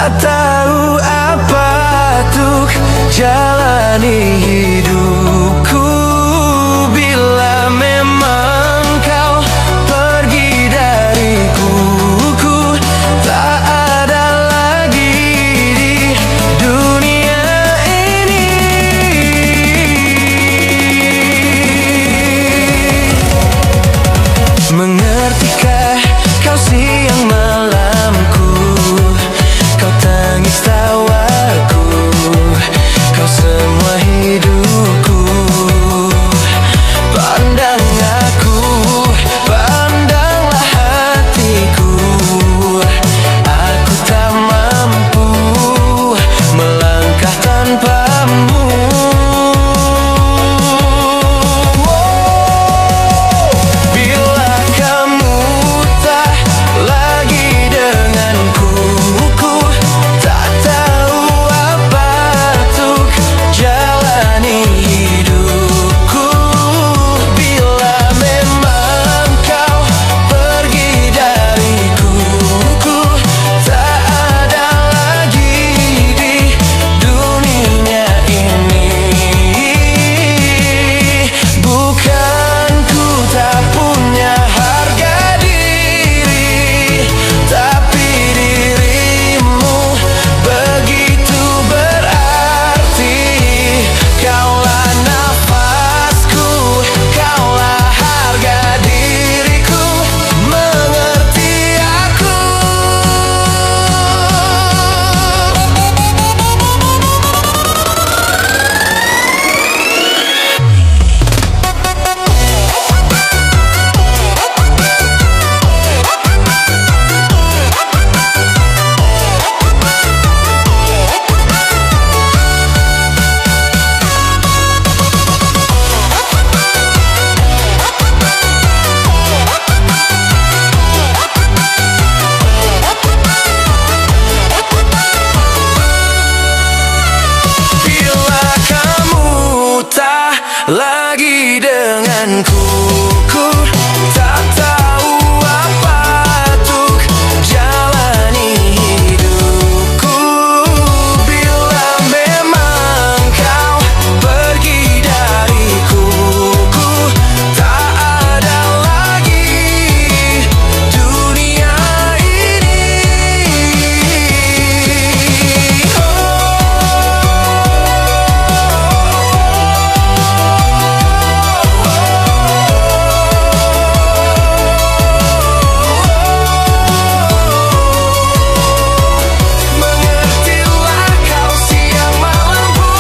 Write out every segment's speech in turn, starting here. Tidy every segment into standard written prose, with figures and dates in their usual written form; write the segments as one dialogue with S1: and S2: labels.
S1: Tak tahu apa untuk jalani hidupku bila memang kau pergi dariku. Ku tak ada lagi di dunia ini. Mengertikah kau siang malamku, kau tangis tawaku, kau semua hidupku. Pandang aku, pandanglah hatiku. Aku tak mampu melangkah tanpamu. Bila kamu tak lagi denganku, ku tak tahu apa untuk jalani hidupku. Bila memang kau pergi dariku, ku tak ada lagi di dunia ini. Bukan ku tak punya harga diri, tapi dirimu begitu berarti. Kaulah nafasku, kaulah harga diriku. Mengerti aku. Bila kamu tak lagi denganku, ku tak tahu apa untuk jalani hidupku. Bila memang kau pergi dariku, ku tak ada lagi dunia ini. Mengertilah kau siang malamku.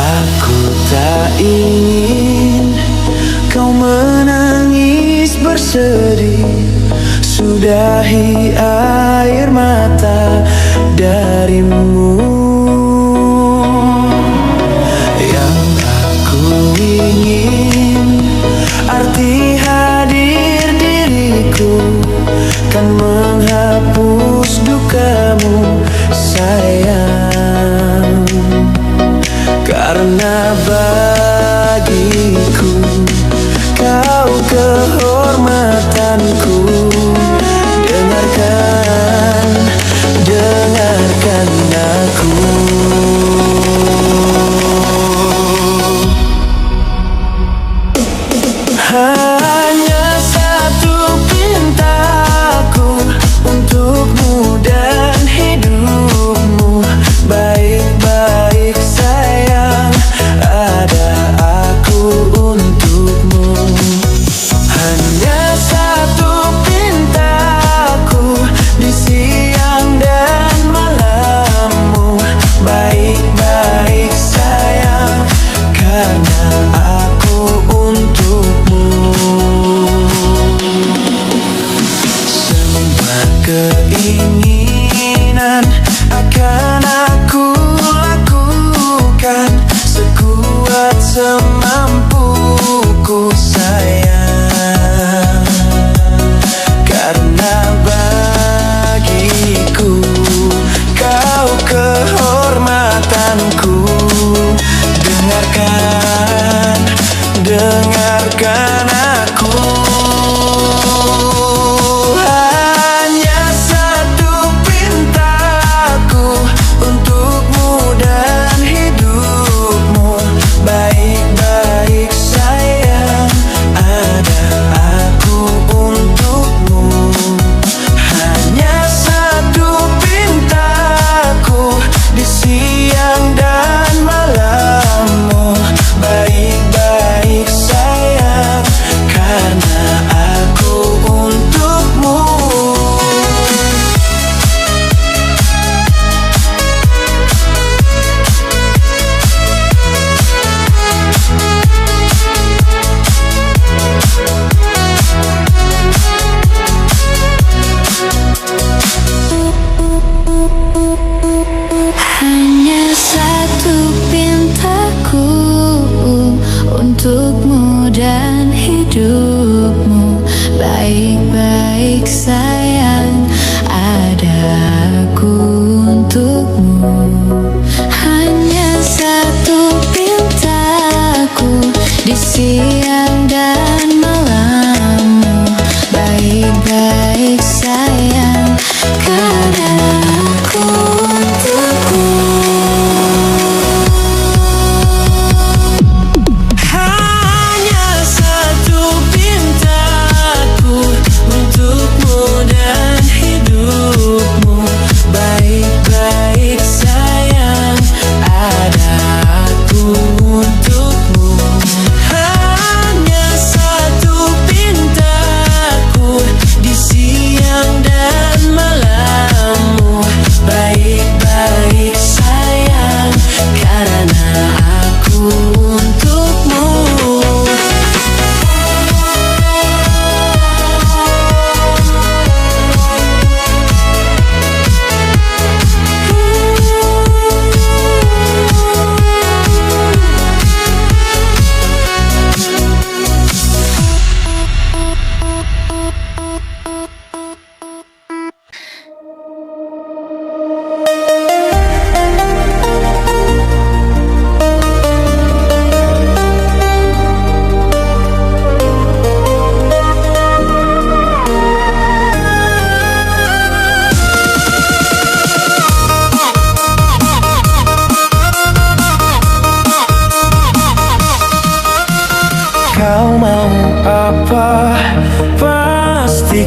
S1: Aku tak ingin kau menangis bersedih. Sudahi air mata darimu. Yang aku ingin arti hadir diriku kan menghapus dukamu sayang. Karena bagiku kau kehormatanku. Dengarkan aku. Hanya satu pintaku untukmu dan hidupmu. Baik-baik sayang, ada aku untukmu. Hanya satu pintaku di siang dan malammu. Baik-baik sayang, karena aku untukmu.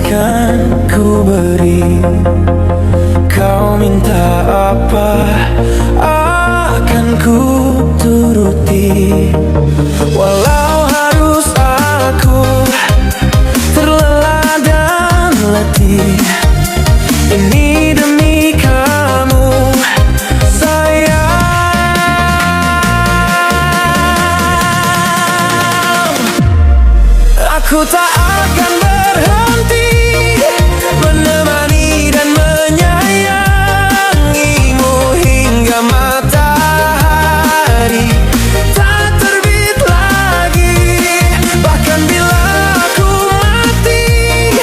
S1: akan ku beri. Kau minta apa, akan ku turuti. Walau harus aku terlelah dan letih, ini demi kamu sayang. Aku tak akan berhenti menemani dan menyayangimu hingga matahari tak terbit lagi. Bahkan bila aku mati,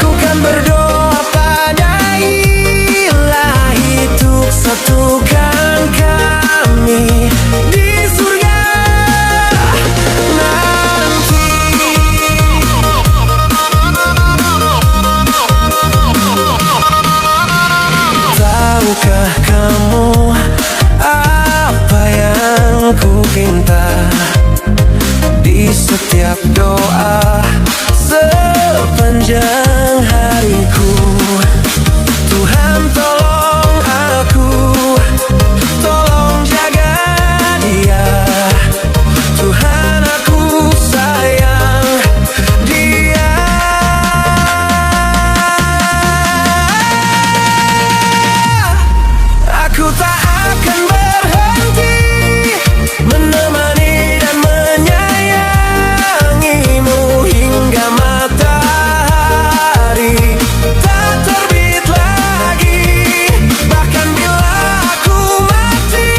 S1: ku kan berdoa pada Ilahi untuk satukan kami di surga nanti. Tahukah kamu apa yang ku minta di setiap doa sepanjang hariku? Tuhan tolong aku, tolong jaga dia. Tuhan aku sayang dia. Aku tak akan berhenti menemani dan menyayangimu hingga matahari tak terbit lagi. Bahkan bila aku mati,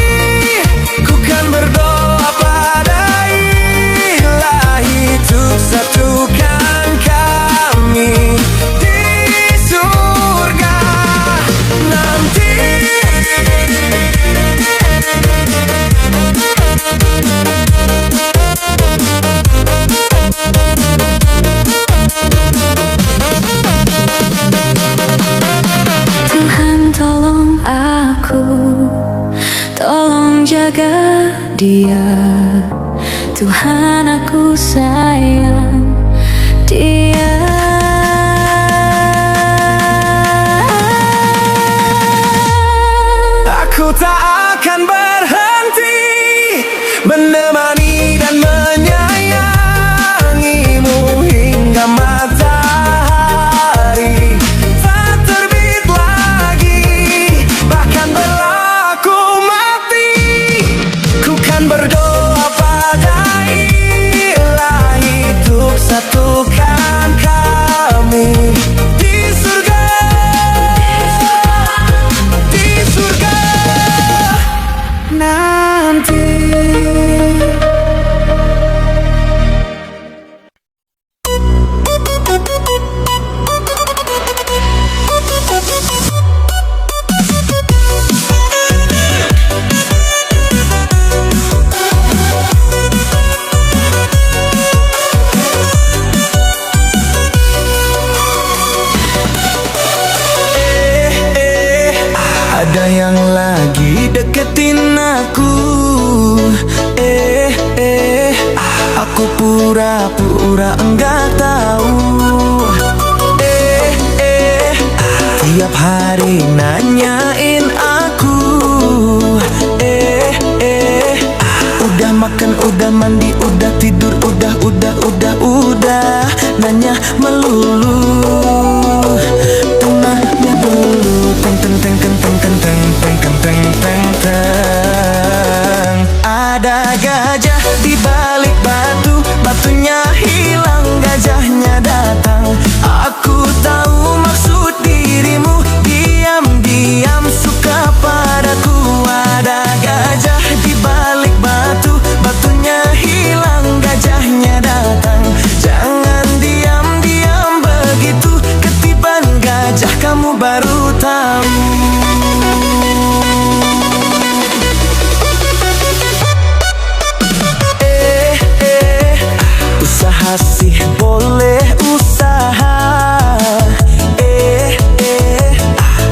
S1: ku kan berdoa pada Ilahi untuk satukan kami di surga nanti.
S2: Tuhan tolong aku, tolong jaga dia. Tuhan aku sayang dia.
S1: Aku tak akan berhenti menemani dan menyayangimu hingga matahari tak terbit lagi. Bahkan bila aku mati, ku kan berdoa pada Ilahi untuk satukan kami di surga, di surga nanti. Ada yang lagi deketin aku. Aku pura-pura enggak tahu. Tiap hari nanyain aku. Udah makan, udah mandi, udah tidur, udah nanya melulu. Tunanya dulu, teng teng teng teng teng teng teng teng teng teng teng teng. Ada gajah di balik batu, batunya hilang, gajahnya datang. Aku tahu maksud dirimu, diam-diam suka padaku. Ada gajah di balik batu, batunya hilang, gajahnya datang. Jangan diam-diam begitu, ketiban gajah kamu baru tahu. Usaha sih boleh usaha,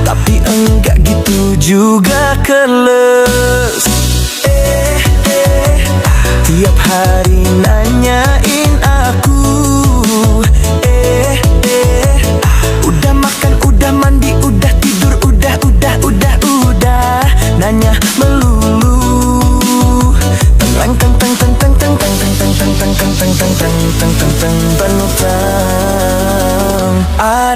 S1: tapi enggak gitu juga keles. Tiap hari nanyain aku.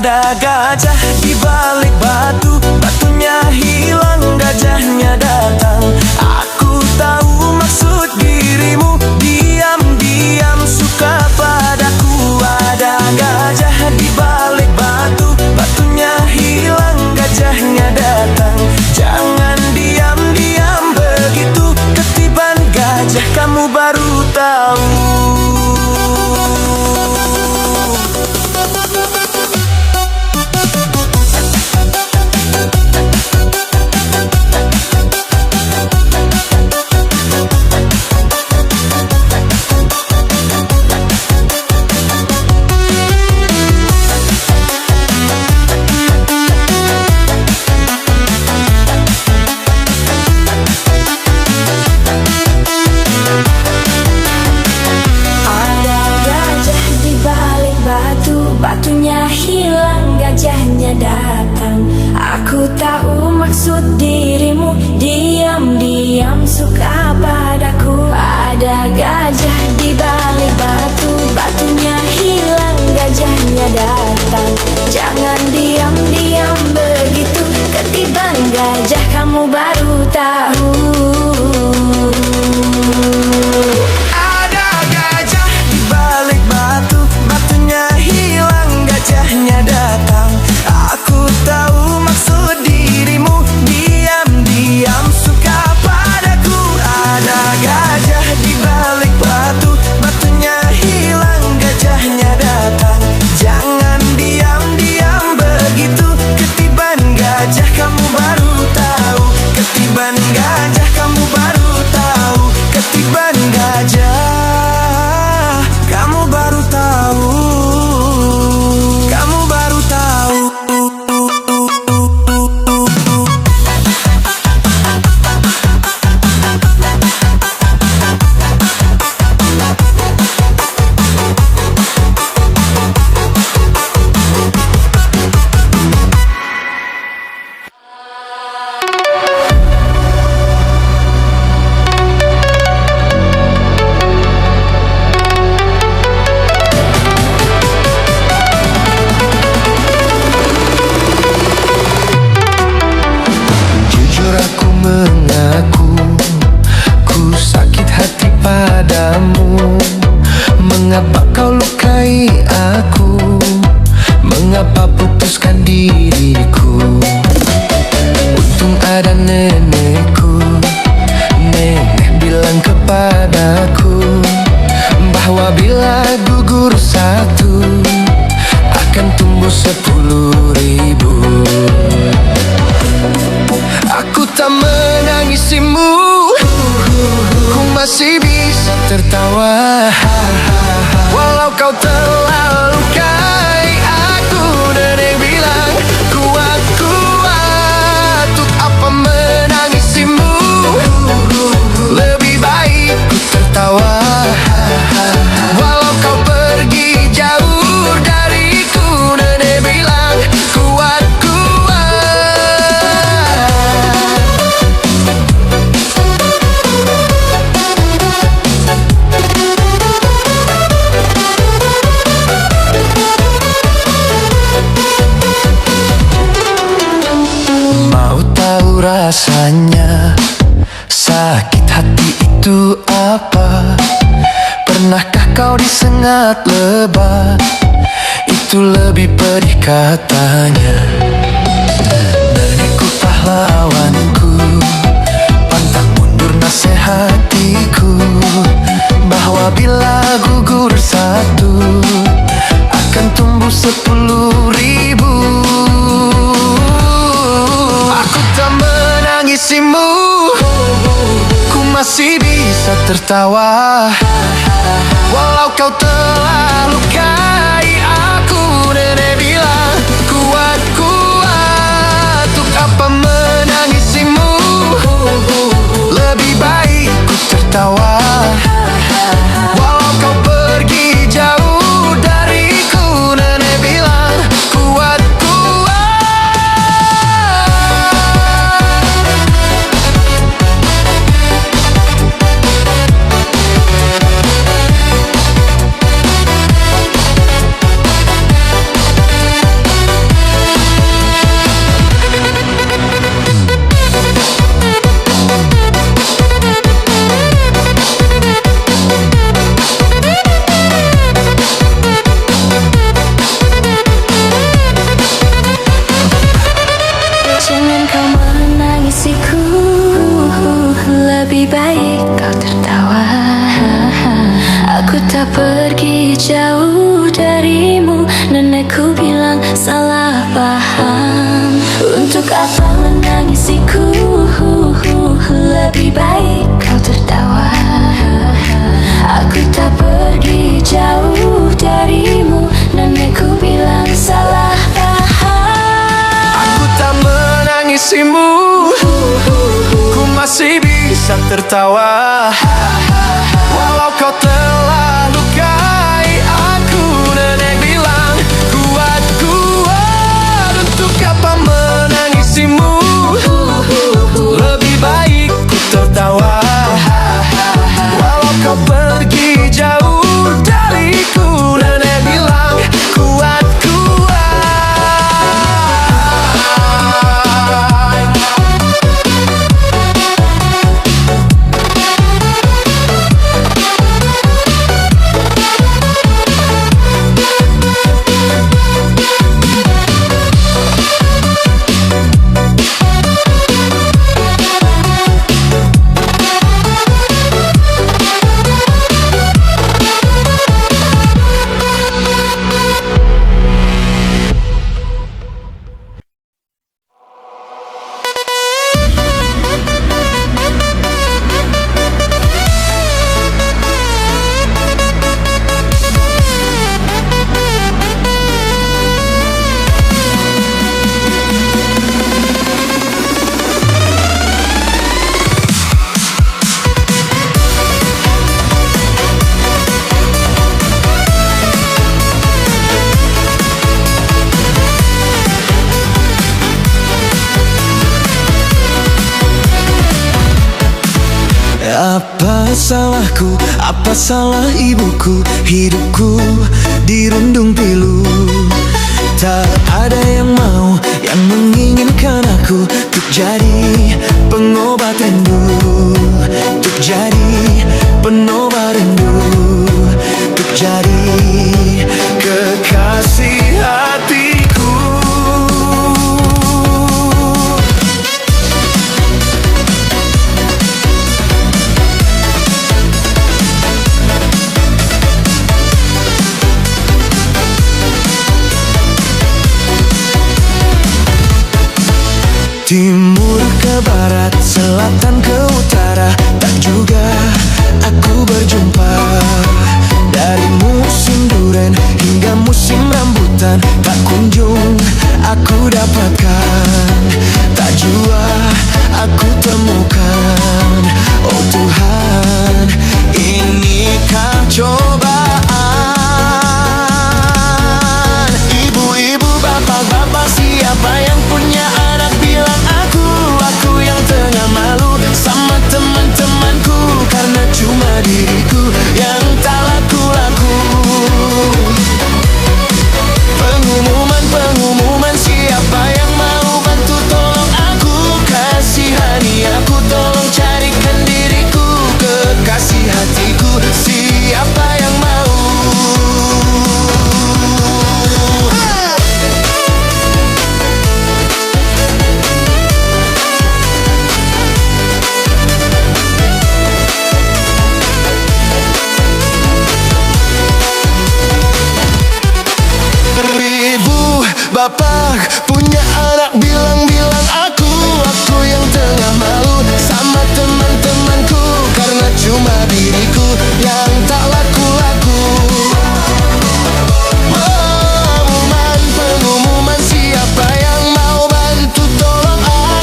S1: Ada gajah di balik batu, batunya hilang, gajahnya datang. Aku tahu maksud dirimu, diam-diam suka padaku. Ada gajah di balik batu, batunya hilang, gajahnya datang. Jangan diam-diam begitu, ketiban gajah kamu baru tahu.
S2: Batunya hilang, gajahnya datang. Aku tahu maksud dirimu, diam-diam suka padaku. Ada gajah di balik batu, batunya hilang, gajahnya datang. Jangan diam-diam begitu, ketiban gajah kamu baru tahu.
S1: Gajahnya datang. Aku tahu maksud dirimu, diam-diam suka padaku. Ada gajah di balik batu, batunya hilang, gajahnya datang. Jangan diam-diam begitu, ketiban gajah kamu baru tahu. Ketiban gajah kamu baru tahu. Ketiban gajah kamu baru tahu. Mengapa kau lukai aku? Mengapa putuskan diriku? Untung ada nenekku. Nenek bilang kepadaku bahwa bila gugur satu akan tumbuh 10.000. Aku tak menangisimu, ku masih bisa tertawa. Walau kau telah lukai aku, nenek bilang kuat, kuat. Untuk apa menangisimu? Lebih baik ku tertawa. Walau kau pergi jauh dariku, nenek bilang kuat, rasanya sakit hati itu apa? Pernahkah kau disengat lebah? Itu lebih pedih katanya. Nenekku pahlawanku, pantang mundur nasihatiku, bahwa bila gugur satu akan tumbuh 10.000. Aku tak menangisimu, ku masih bisa tertawa. Walau kau telah lukai aku, nenek bilang kuat, kuat. Untuk apa menangisimu? Lebih baik ku tertawa. Walau kau pergi jauh dariku, nenek bilang kuat, kuat.
S2: salah paham. Untuk apa menangisiku? Lebih baik kau tertawa. Aku tak pergi jauh darimu, nenekku bilang salah paham.
S3: Aku tak menangisimu, ku masih bisa tertawa. Walau kau telah lukai aku, nenek bilang kuat, kuat. Untuk apa menangisimu? Lebih baik ku tertawa. Walau kau pergi jauh dariku, nenek bilang kuat, kuat.
S1: Apa salahku, apa salah ibuku? Hidupku dirundung pilu. Tak ada yang mau, yang menginginkan aku untuk jadi pengobat rindu, untuk jadi penobat rindu, untuk jadi kekasih hatiku. Timur ke barat, selatan ke utara, tak juga aku berjumpa. Dari musim duren hingga musim rambutan, tak kunjung aku dapatkan, tak jua aku temukan. Oh Tuhan, inikah cobaan? Ibu-ibu, bapak-bapak, siapa yang punya anak bilang aku yang tengah malu sama teman-temanku, karena cuma diriku yang tak laku-laku. Pengumuman, siapa yang mau bantu tolong aku, kasihani aku, tolong carikan diriku kekasih hatiku. Siapa yang mau? Ibu, bapak punya anak bilang aku yang tengah malu sama teman-temanku, karena cuma diriku yang tak laku-laku. Pengumuman, siapa yang mau bantu tolong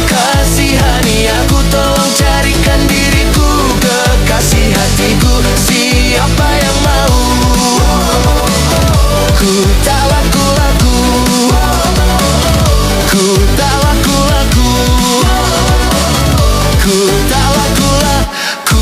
S1: kasihani aku, tolong carikan diriku kekasih hatiku. Siapa yang mau? Ku tak laku-laku, ku tak laku-laku, ku tak laku-laku.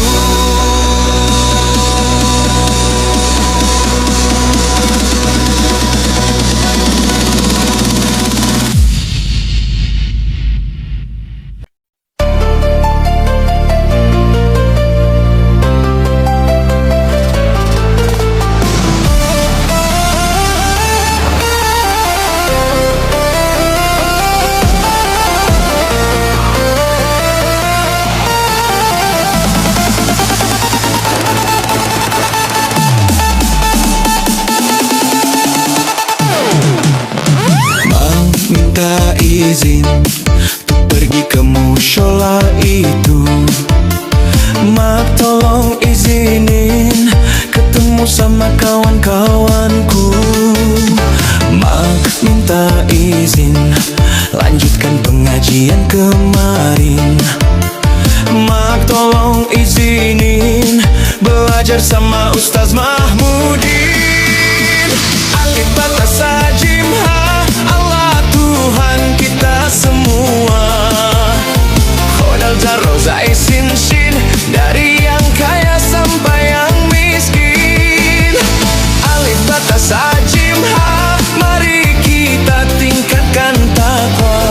S3: izin untuk pergi ke musyola itu. Mak tolong izinin ketemu sama kawan-kawanku. Mak minta izin lanjutkan pengajian kemarin. Mak tolong izinin belajar sama Ustaz Mahmudin. Alif batas sajim ha, Allah Tuhan kita semua. Khodal jarro zai sin shin, dari yang kaya sampai yang miskin. Alif batas sajim ha, mari kita tingkatkan takwa.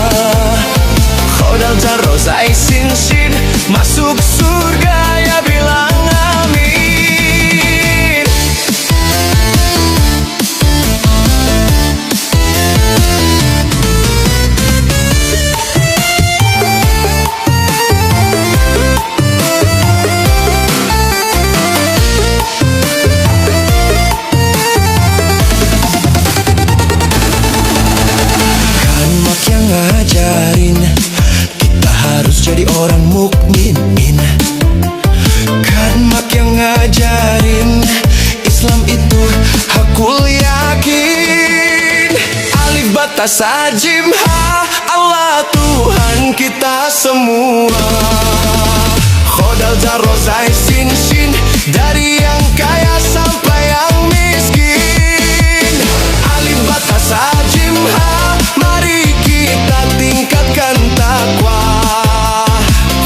S3: Khodal jarro zai sin shin, masuk surga ya bilang amin. Kan mak yang ngajarin kita harus jadi orang mukminin. Kan mak yang ngajarin Islam itu hakul yakin. Alif batas sajim ha, Allah Tuhan kita semua. Khodal jarro zai sin shin, dari yang kaya sampai yang miskin. Alif batas sajim ha, mari kita tingkatkan takwa.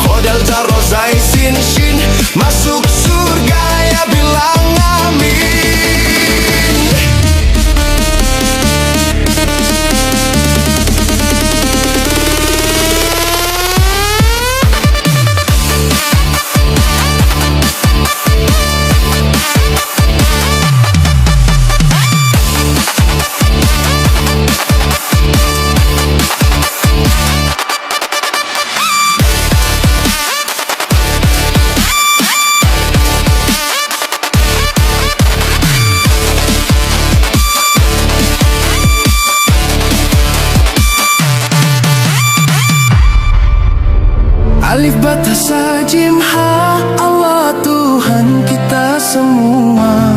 S3: Khodal jarro zai sin shin, masuk surga ya bilang amin. Alif batas sajim ha, Allah Tuhan kita semua.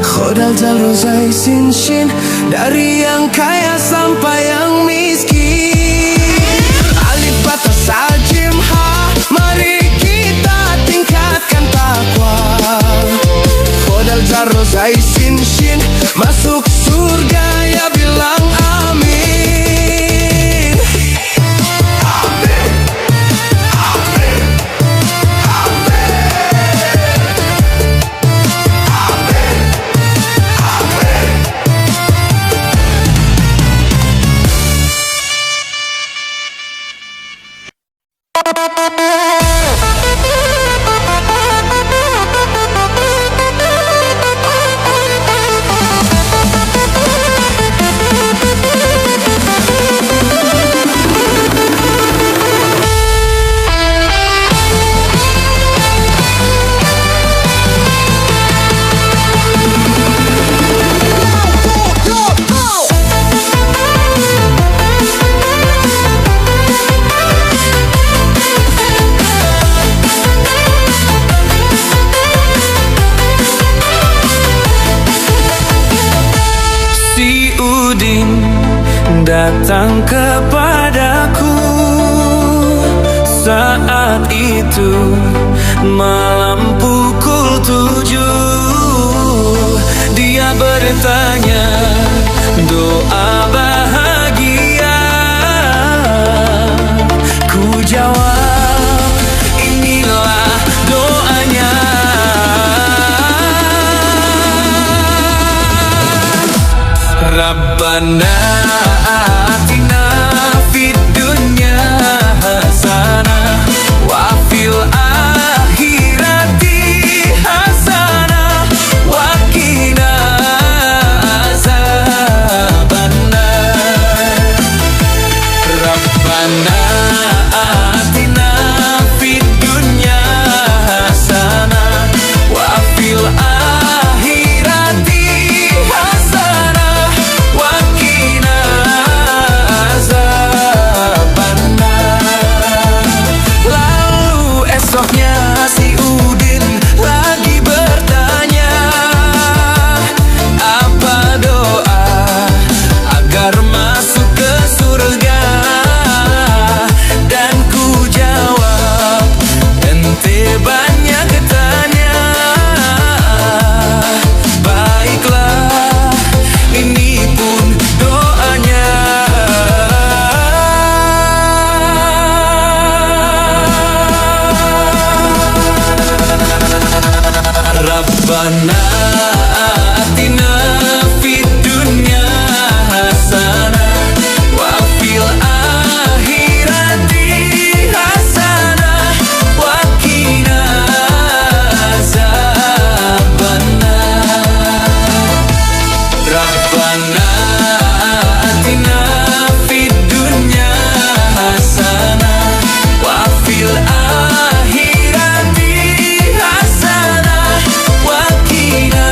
S3: Khodal jarro zai sin shin, dari yang kaya sampai yang miskin. Alif batas sajim ha, mari kita tingkatkan takwa. Khodal jarro zai sin shin, masuk surga ya bilang amin. Datang kepadaku saat itu malam pukul 7. Dia bertanya doa bahagia. Ku jawab inilah doanya. Rabbana atina fid dunya hasanah wa fil akhirati hasanah wa qina azabannar. Rabbana atina fid dunya hasanah wa fil akhirati hasanah wa qina Rabbana atina fid dunya hasanah wa fil akhirati hasanah wa qina azabannar. Rabbana atina fid dunya hasanah wa fil akhirati hasanah wa qina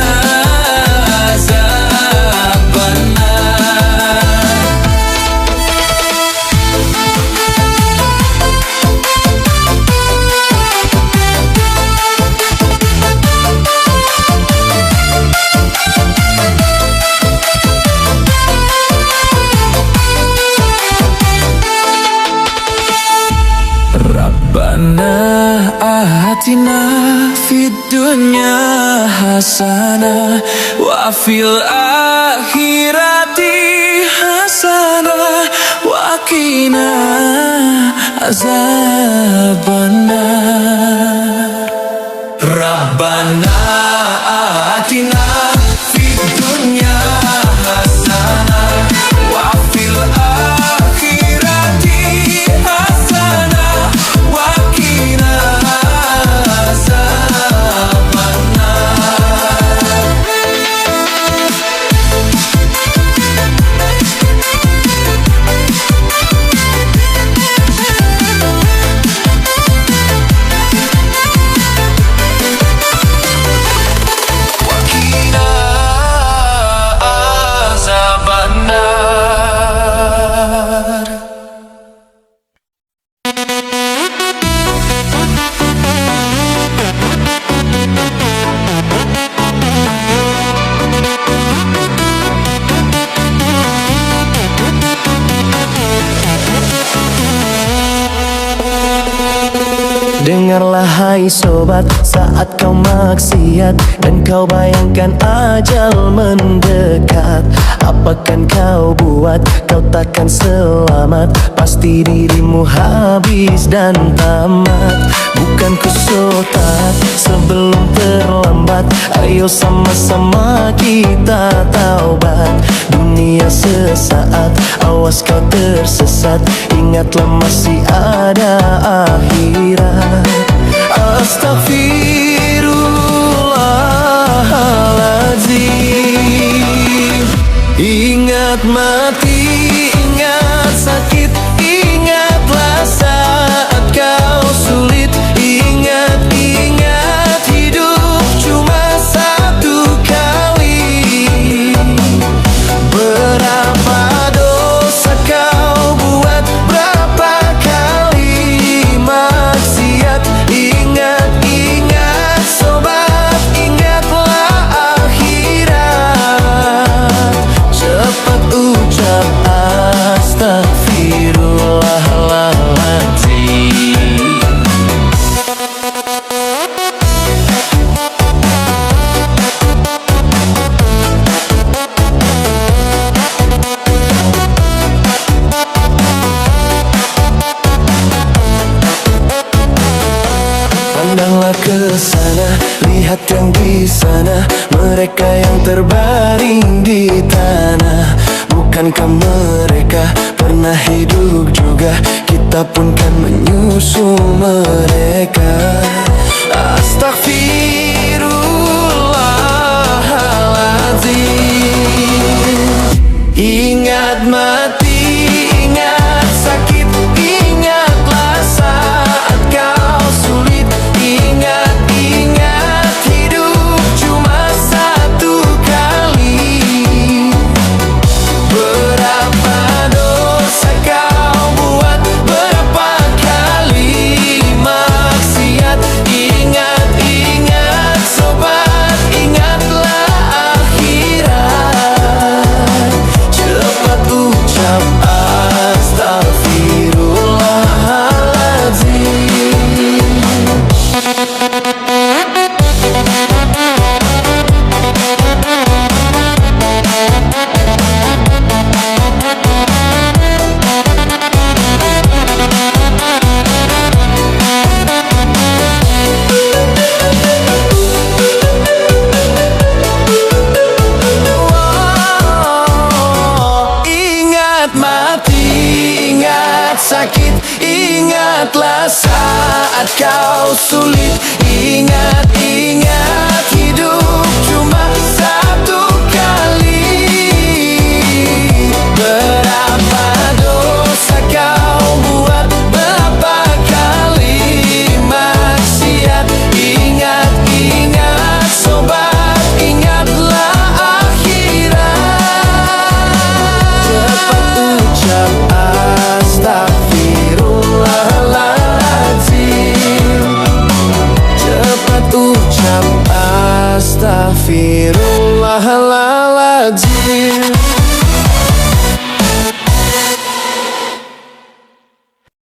S3: Rabbana atina fid dunya hasanah wa fil akhirati hasanah wa qina azabannar. Rabbana atina fid dunya hasanah wa fil akhirati hasanah wa qina azabannar. Wa qina azabannar.
S1: Dengarlah hai sobat, saat kau maksiat dan kau bayangkan ajal mendekat, apakan kau buat? Kau takkan selamat, pasti dirimu habis dan tamat. Bukan ku so taat sebelum terlambat, ayo sama-sama kita taubat. Dunia sesaat, awas kau tersesat, ingatlah masih ada akhirat. Astaghfirullahaladzim. Ingat mati, ingat sakit, ingatlah saat kau sulit. Ingat hidup cuma satu kali. Berapa dosa kau buat, berapa kali maksiat. Ingat sobat, ingatlah akhirat. Cepat ucap astagfirullahaladzim. Pandanglah ke sana, lihat yang di sana, mereka yang terbaring di tanah. Bukankah mereka pernah hidup juga? Kita pun kan menyusul mereka. Astaghfirullahaladzim. Ingat mati, ingat sakit, ingatlah saat kau sulit. Ingat hidup cuma satu kali. Berapa dosa kau buat, berapa kali maksiat. Ingat sobat, ingatlah akhirat. Cepat ucap mati, ingat sakit, ingatlah saat kau sulit. Ingat, ingat hidup cuma satu kali. Berapa dosa kau buat, berapa kali maksiat. Ingat, ingat sobat, ingatlah akhirat. Cepat ucap astagfirullahaladzim. Cepat ucap astagfirullahaladzim.